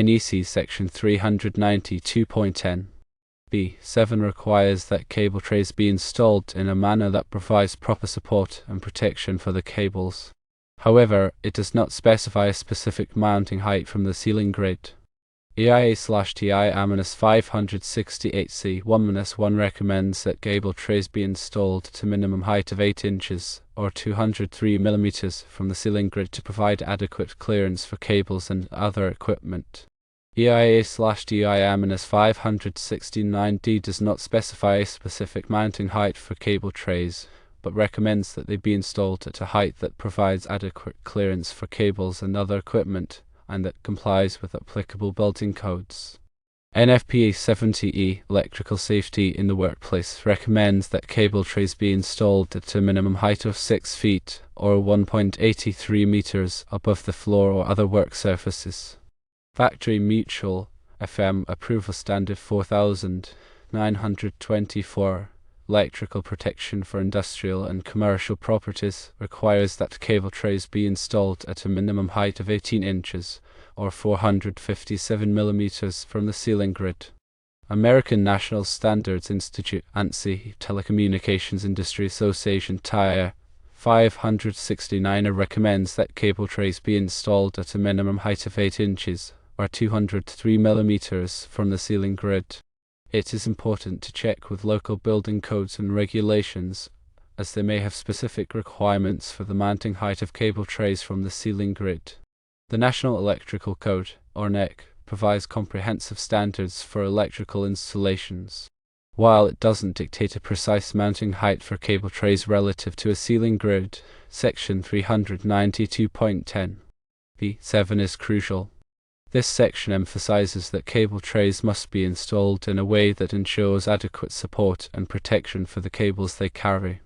NEC Section 392.10 B7 requires that cable trays be installed in a manner that provides proper support and protection for the cables. However, it does not specify a specific mounting height from the ceiling grid. EIA/TI A-568C1-1 recommends that cable trays be installed to minimum height of 8 inches or 203 mm from the ceiling grid to provide adequate clearance for cables and other equipment. EIA/TI A-569D does not specify a specific mounting height for cable trays, but recommends that they be installed at a height that provides adequate clearance for cables and other equipment, and that complies with applicable building codes. NFPA 70E Electrical Safety in the Workplace recommends that cable trays be installed at a minimum height of 6 feet or 1.83 meters above the floor or other work surfaces. Factory Mutual FM Approval Standard 4924 Electrical Protection for Industrial and Commercial Properties requires that cable trays be installed at a minimum height of 18 inches or 457 mm from the ceiling grid. American National Standards Institute ANSI Telecommunications Industry Association TIA 569 recommends that cable trays be installed at a minimum height of 8 inches or 203 mm from the ceiling grid. It is important to check with local building codes and regulations, as they may have specific requirements for the mounting height of cable trays from the ceiling grid. The National Electrical Code, or NEC, provides comprehensive standards for electrical installations. While it doesn't dictate a precise mounting height for cable trays relative to a ceiling grid, Section 392.10 B7 is crucial. This section emphasizes that cable trays must be installed in a way that ensures adequate support and protection for the cables they carry.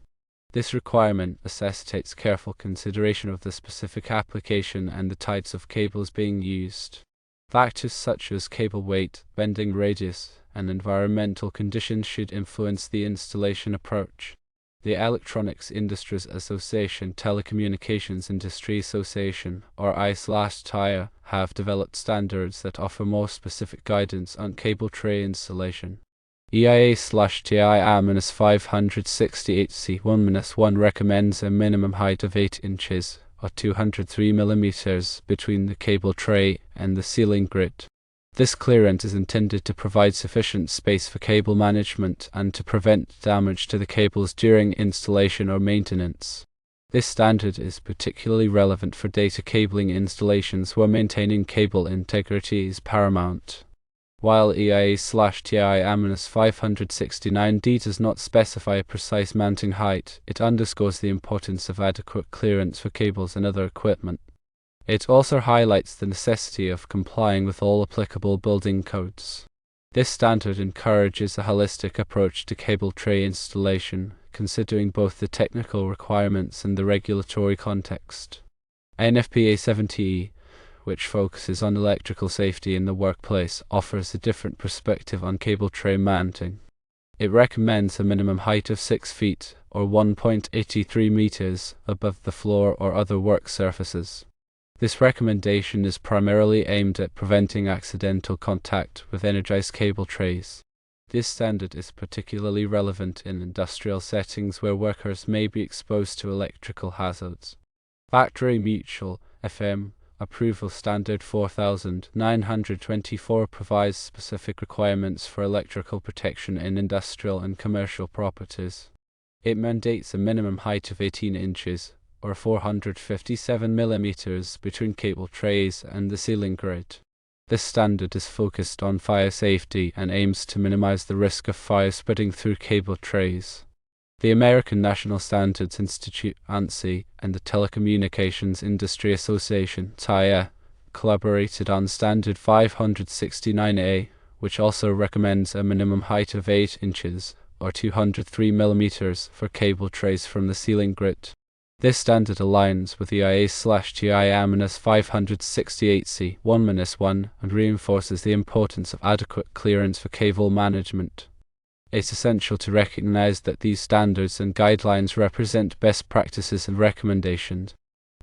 This requirement necessitates careful consideration of the specific application and the types of cables being used. Factors such as cable weight, bending radius, and environmental conditions should influence the installation approach. The Electronics Industries Association Telecommunications Industry Association, or I/TIA, have developed standards that offer more specific guidance on cable tray installation. EIA/TI A-568C1-1 recommends a minimum height of 8 inches or 203 mm between the cable tray and the ceiling grid. This clearance is intended to provide sufficient space for cable management and to prevent damage to the cables during installation or maintenance. This standard is particularly relevant for data cabling installations where maintaining cable integrity is paramount. While EIA/TI A-569D does not specify a precise mounting height, it underscores the importance of adequate clearance for cables and other equipment. It also highlights the necessity of complying with all applicable building codes. This standard encourages a holistic approach to cable tray installation, considering both the technical requirements and the regulatory context. NFPA 70E, which focuses on electrical safety in the workplace, offers a different perspective on cable tray mounting. It recommends a minimum height of 6 feet or 1.83 meters above the floor or other work surfaces. This recommendation is primarily aimed at preventing accidental contact with energized cable trays. This standard is particularly relevant in industrial settings where workers may be exposed to electrical hazards. Factory Mutual FM Approval Standard 4924 provides specific requirements for electrical protection in industrial and commercial properties. It mandates a minimum height of 18 inches or 457 mm between cable trays and the ceiling grid. This standard is focused on fire safety and aims to minimize the risk of fire spreading through cable trays. The American National Standards Institute ANSI and the Telecommunications Industry Association TIA collaborated on Standard 569A, which also recommends a minimum height of 8 inches or 203 mm for cable trays from the ceiling grid. This standard aligns with the EIA/TI A-568C1-1 and reinforces the importance of adequate clearance for cable management. It's essential to recognize that these standards and guidelines represent best practices and recommendations,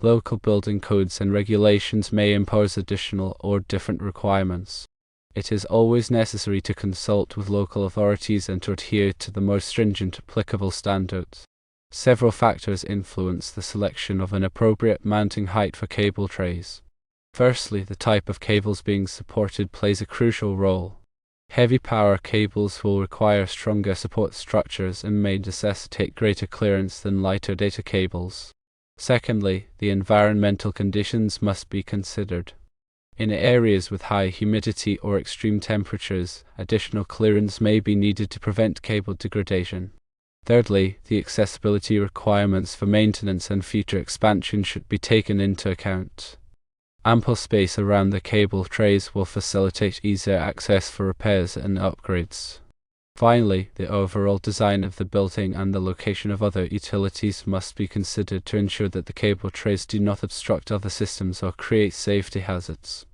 Local building codes and regulations may impose additional or different requirements. It is always necessary to consult with local authorities and to adhere to the most stringent applicable standards. Several factors influence the selection of an appropriate mounting height for cable trays. Firstly, the type of cables being supported plays a crucial role. Heavy power cables will require stronger support structures and may necessitate greater clearance than lighter data cables. Secondly, the environmental conditions must be considered. In areas with high humidity or extreme temperatures, additional clearance may be needed to prevent cable degradation. Thirdly, the accessibility requirements for maintenance and future expansion should be taken into account. Ample space around the cable trays will facilitate easier access for repairs and upgrades. Finally, the overall design of the building and the location of other utilities must be considered to ensure that the cable trays do not obstruct other systems or create safety hazards.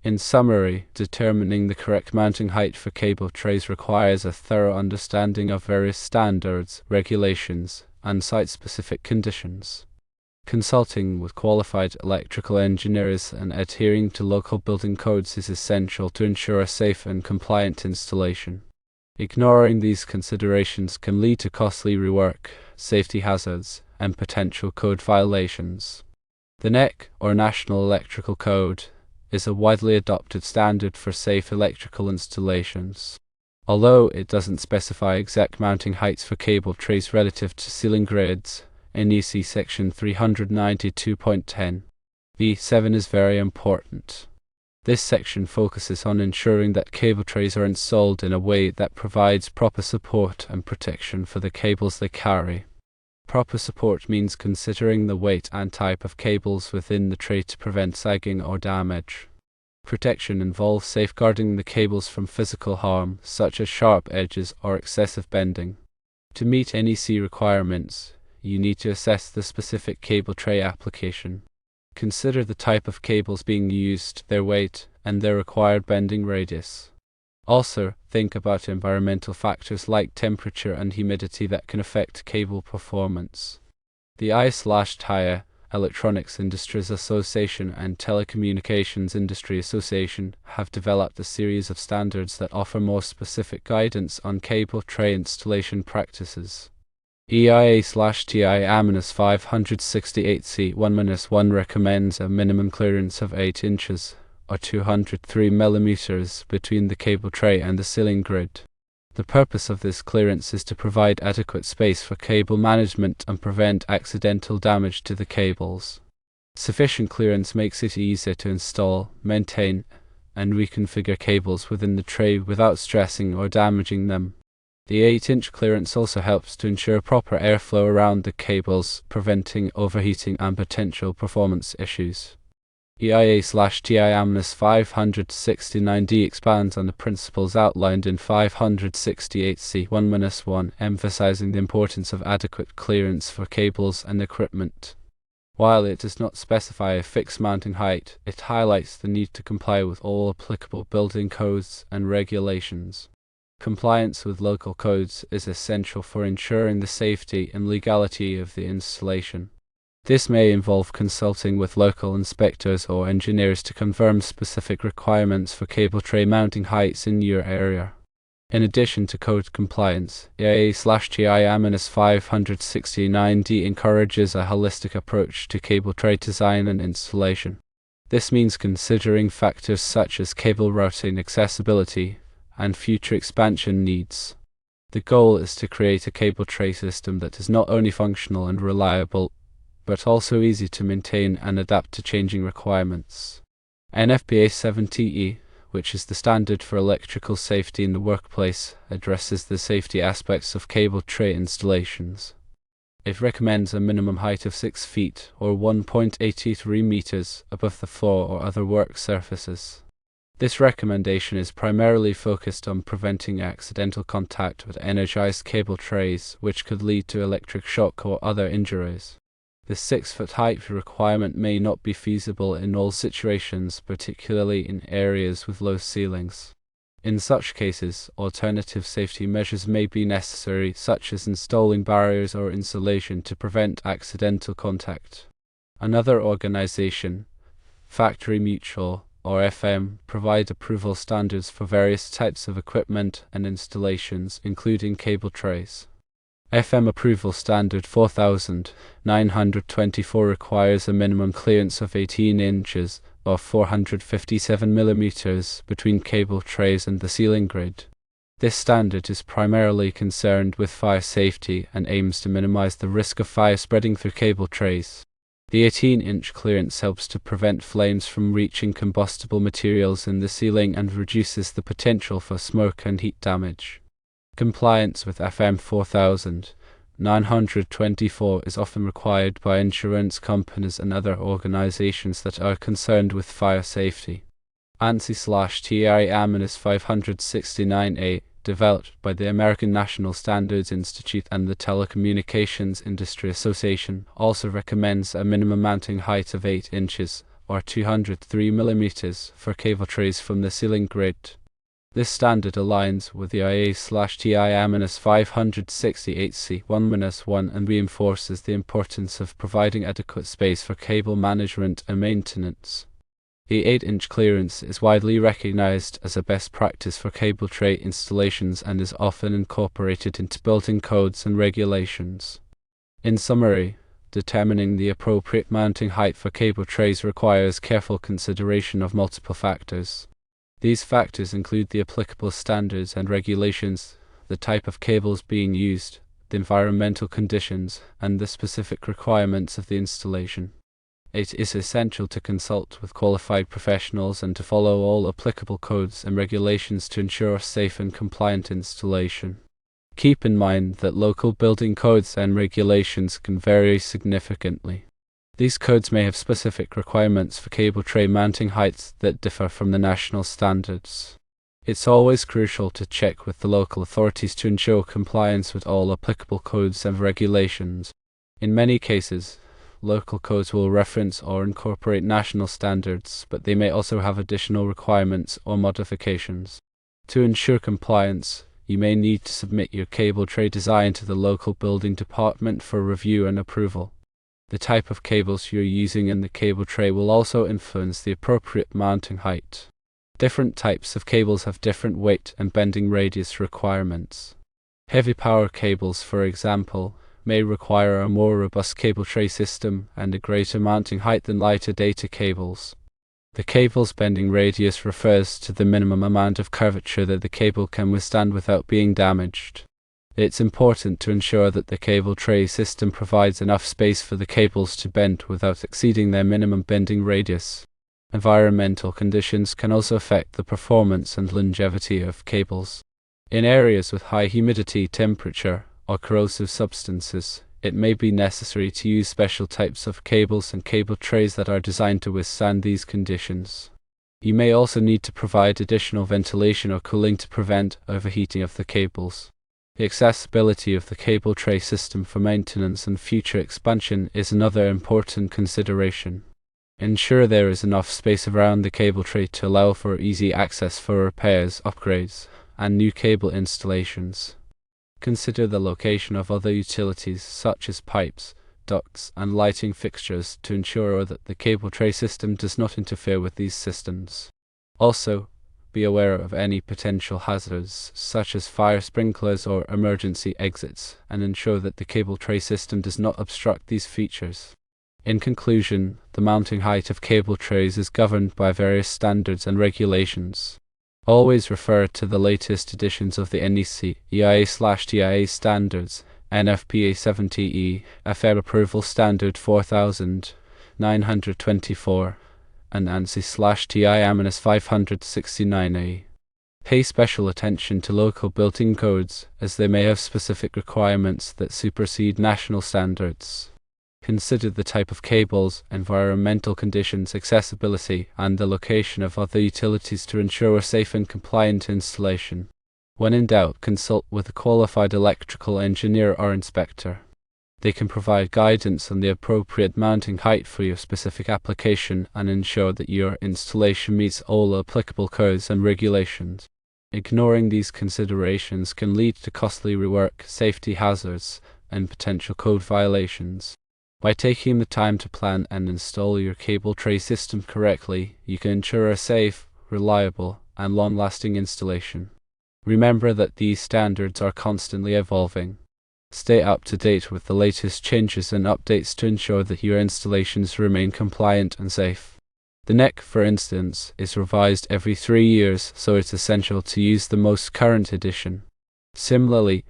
In summary, determining the correct mounting height for cable trays requires a thorough understanding of various standards, regulations, and site-specific conditions. Consulting with qualified electrical engineers and adhering to local building codes is essential to ensure a safe and compliant installation. Ignoring these considerations can lead to costly rework, safety hazards, and potential code violations. The NEC, or National Electrical Code, is a widely adopted standard for safe electrical installations. Although it doesn't specify exact mounting heights for cable trays relative to ceiling grids, NEC Section 392.10 V7 is very important. This section focuses on ensuring that cable trays are installed in a way that provides proper support and protection for the cables they carry. Proper support means considering the weight and type of cables within the tray to prevent sagging or damage. Protection involves safeguarding the cables from physical harm, such as sharp edges or excessive bending. To meet NEC requirements, you need to assess the specific cable tray application. Consider the type of cables being used, their weight, and their required bending radius. Also, think about environmental factors like temperature and humidity that can affect cable performance. The I/TIA, Electronics Industries Association and Telecommunications Industry Association have developed a series of standards that offer more specific guidance on cable tray installation practices. EIA/TI-568C1-1 recommends a minimum clearance of 8 inches, or 203 mm, between the cable tray and the ceiling grid. The purpose of this clearance is to provide adequate space for cable management and prevent accidental damage to the cables. Sufficient clearance makes it easier to install, maintain, and reconfigure cables within the tray without stressing or damaging them. The 8-inch clearance also helps to ensure proper airflow around the cables, preventing overheating and potential performance issues. EIA/TI-569D expands on the principles outlined in 568C1-1, emphasizing the importance of adequate clearance for cables and equipment. While it does not specify a fixed mounting height, it highlights the need to comply with all applicable building codes and regulations. Compliance with local codes is essential for ensuring the safety and legality of the installation. This may involve consulting with local inspectors or engineers to confirm specific requirements for cable tray mounting heights in your area. In addition to code compliance, EIA/TI-569D encourages a holistic approach to cable tray design and installation. This means considering factors such as cable routing, accessibility, and future expansion needs. The goal is to create a cable tray system that is not only functional and reliable, but also easy to maintain and adapt to changing requirements. NFPA 70E, which is the standard for electrical safety in the workplace, addresses the safety aspects of cable tray installations. It recommends a minimum height of 6 feet or 1.83 meters above the floor or other work surfaces. This recommendation is primarily focused on preventing accidental contact with energized cable trays, which could lead to electric shock or other injuries. The 6-foot height requirement may not be feasible in all situations, particularly in areas with low ceilings. In such cases, alternative safety measures may be necessary, such as installing barriers or insulation to prevent accidental contact. Another organization, Factory Mutual, or FM, provide approval standards for various types of equipment and installations, including cable trays. FM Approval Standard 4924 requires a minimum clearance of 18 inches or 457 millimeters between cable trays and the ceiling grid. This standard is primarily concerned with fire safety and aims to minimize the risk of fire spreading through cable trays. The 18-inch clearance helps to prevent flames from reaching combustible materials in the ceiling and reduces the potential for smoke and heat damage. Compliance with FM 4924 is often required by insurance companies and other organizations that are concerned with fire safety. ANSI/TI 569A, developed by the American National Standards Institute and the Telecommunications Industry Association, also recommends a minimum mounting height of 8 inches or 203 millimeters for cable trays from the ceiling grid. This standard aligns with the IA/TI 568C1-1 and reinforces the importance of providing adequate space for cable management and maintenance. The 8-inch clearance is widely recognized as a best practice for cable tray installations and is often incorporated into building codes and regulations. In summary, determining the appropriate mounting height for cable trays requires careful consideration of multiple factors. These factors include the applicable standards and regulations, the type of cables being used, the environmental conditions, and the specific requirements of the installation. It is essential to consult with qualified professionals and to follow all applicable codes and regulations to ensure safe and compliant installation. Keep in mind that local building codes and regulations can vary significantly. These codes may have specific requirements for cable tray mounting heights that differ from the national standards. It's always crucial to check with the local authorities to ensure compliance with all applicable codes and regulations. In many cases, local codes will reference or incorporate national standards, but they may also have additional requirements or modifications. To ensure compliance, you may need to submit your cable tray design to the local building department for review and approval. The type of cables you're using in the cable tray will also influence the appropriate mounting height. Different types of cables have different weight and bending radius requirements. Heavy power cables, for example, may require a more robust cable tray system and a greater mounting height than lighter data cables. The cable's bending radius refers to the minimum amount of curvature that the cable can withstand without being damaged. It's important to ensure that the cable tray system provides enough space for the cables to bend without exceeding their minimum bending radius. Environmental conditions can also affect the performance and longevity of cables. In areas with high humidity, temperature, or corrosive substances, it may be necessary to use special types of cables and cable trays that are designed to withstand these conditions. You may also need to provide additional ventilation or cooling to prevent overheating of the cables. The accessibility of the cable tray system for maintenance and future expansion is another important consideration. Ensure there is enough space around the cable tray to allow for easy access for repairs, upgrades, and new cable installations. Consider the location of other utilities such as pipes, ducts, and lighting fixtures to ensure that the cable tray system does not interfere with these systems. Also, be aware of any potential hazards, such as fire sprinklers or emergency exits, and ensure that the cable tray system does not obstruct these features. In conclusion, the mounting height of cable trays is governed by various standards and regulations. Always refer to the latest editions of the NEC, EIA/TIA standards, NFPA 70E, FM Approval Standard 4924, and ANSI/TI 569A. Pay special attention to local building codes, as they may have specific requirements that supersede national standards. Consider the type of cables, environmental conditions, accessibility, and the location of other utilities to ensure a safe and compliant installation. When in doubt, consult with a qualified electrical engineer or inspector. They can provide guidance on the appropriate mounting height for your specific application and ensure that your installation meets all applicable codes and regulations. Ignoring these considerations can lead to costly rework, safety hazards, and potential code violations. By taking the time to plan and install your cable tray system correctly, you can ensure a safe, reliable, and long-lasting installation. Remember that these standards are constantly evolving. Stay up to date with the latest changes and updates to ensure that your installations remain compliant and safe. The NEC, for instance, is revised every 3 years, so it's essential to use the most current edition. Similarly,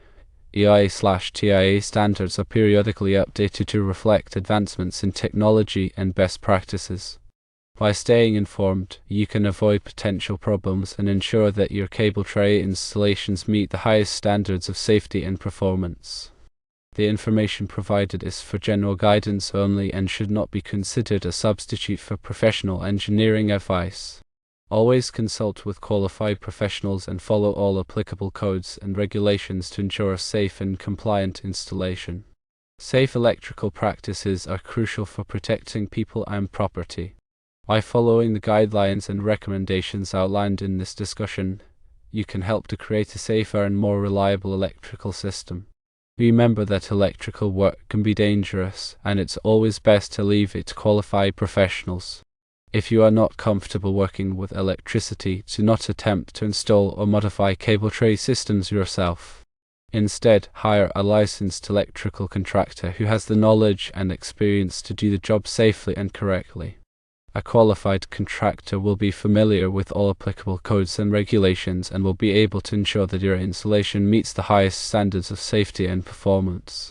EIA/TIA standards are periodically updated to reflect advancements in technology and best practices. By staying informed, you can avoid potential problems and ensure that your cable tray installations meet the highest standards of safety and performance. The information provided is for general guidance only and should not be considered a substitute for professional engineering advice. Always consult with qualified professionals and follow all applicable codes and regulations to ensure a safe and compliant installation. Safe electrical practices are crucial for protecting people and property. By following the guidelines and recommendations outlined in this discussion, you can help to create a safer and more reliable electrical system. Remember that electrical work can be dangerous, and it's always best to leave it to qualified professionals. If you are not comfortable working with electricity, do not attempt to install or modify cable tray systems yourself. Instead, hire a licensed electrical contractor who has the knowledge and experience to do the job safely and correctly. A qualified contractor will be familiar with all applicable codes and regulations and will be able to ensure that your installation meets the highest standards of safety and performance.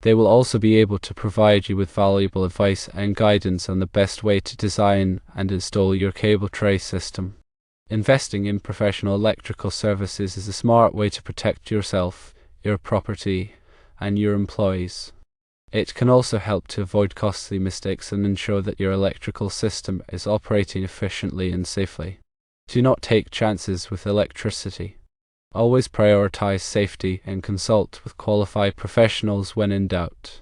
They will also be able to provide you with valuable advice and guidance on the best way to design and install your cable tray system. Investing in professional electrical services is a smart way to protect yourself, your property, and your employees. It can also help to avoid costly mistakes and ensure that your electrical system is operating efficiently and safely. Do not take chances with electricity. Always prioritize safety and consult with qualified professionals when in doubt.